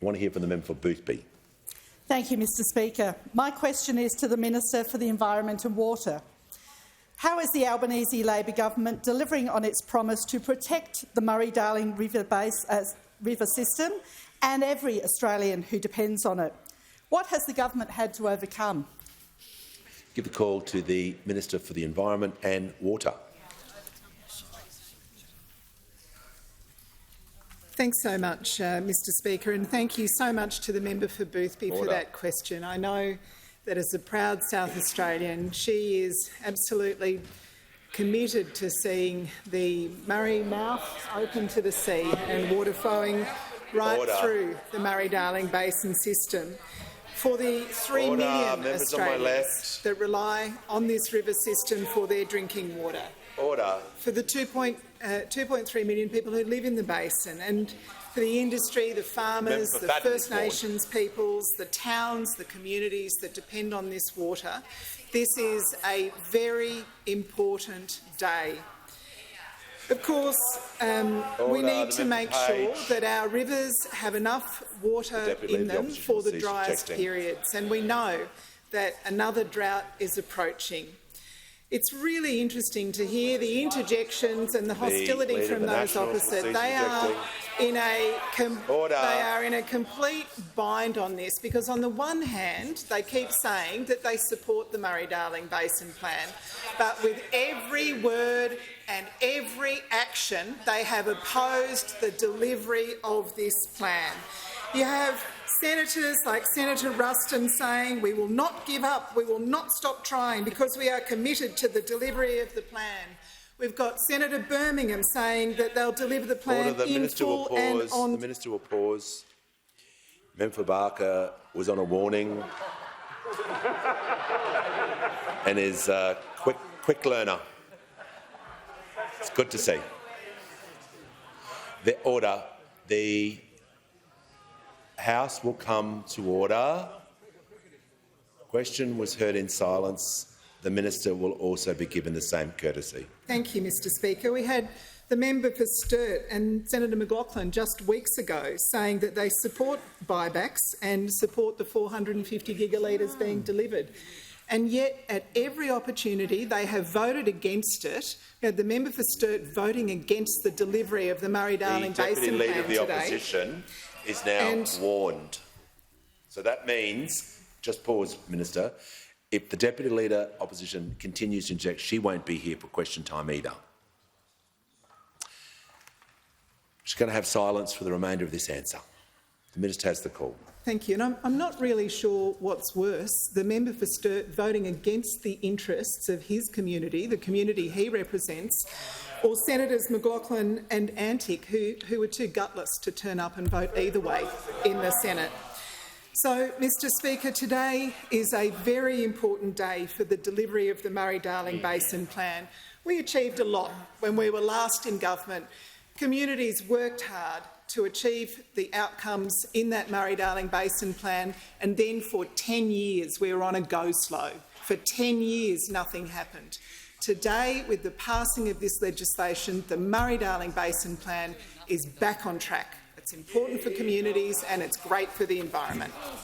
I want to hear from the member for Boothby. Thank you, Mr Speaker. My question is to the Minister for the Environment and Water. How is the Albanese Labor government delivering on its promise to protect the Murray-Darling river system and every Australian who depends on it? What has the government had to overcome? Give the call to the Minister for the Environment and Water. Thanks so much, Mr Speaker, and thank you so much to the member for Boothby for that question. I know that as a proud South Australian, she is absolutely committed to seeing the Murray mouth open to the sea and water flowing right through the Murray-Darling Basin system. For the 3 million Australians that rely on this river system for their drinking water. For the 2.3 million people who live in the basin, and for the industry, the farmers, the First Nations peoples, the towns, the communities that depend on this water, this is a very important day. Of course, we need to make sure that our rivers have enough water in them for the driest periods, and we know that another drought is approaching. It's really interesting to hear the interjections and the hostility from those opposite. They are in a complete bind on this, because on the one hand they keep saying that they support the Murray-Darling Basin Plan, but with every word and every action they have opposed the delivery of this plan. You have senators like Senator Ruston saying we will not give up, we will not stop trying because we are committed to the delivery of the plan. We've got Senator Birmingham saying that they'll deliver the plan in full and on. The Minister will pause. Member for Barker was on a warning and is a quick learner. It's good to see. The House will come to order. Question was heard in silence. The Minister will also be given the same courtesy. Thank you, Mr Speaker. We had the member for Sturt and Senator McLaughlin just weeks ago saying that they support buybacks and support the 450 gigalitres being delivered. And yet, at every opportunity, they have voted against it. We had the member for Sturt voting against the delivery of the Murray-Darling Basin Plan today. The Deputy Leader of the Opposition is now warned. So that means, just pause, Minister, if the Deputy Leader Opposition continues to inject, she won't be here for question time either. She's going to have silence for the remainder of this answer. The Minister has the call. Thank you. And I'm not really sure what's worse, the member for Sturt voting against the interests of his community, the community he represents, or Senators McLaughlin and Antic, who were too gutless to turn up and vote either way in the Senate. So, Mr Speaker, today is a very important day for the delivery of the Murray-Darling Basin Plan. We achieved a lot when we were last in government. Communities worked hard to achieve the outcomes in that Murray-Darling Basin Plan, and then for 10 years we were on a go-slow. For 10 years nothing happened. Today, with the passing of this legislation, the Murray-Darling Basin Plan is back on track. It's important for communities and it's great for the environment.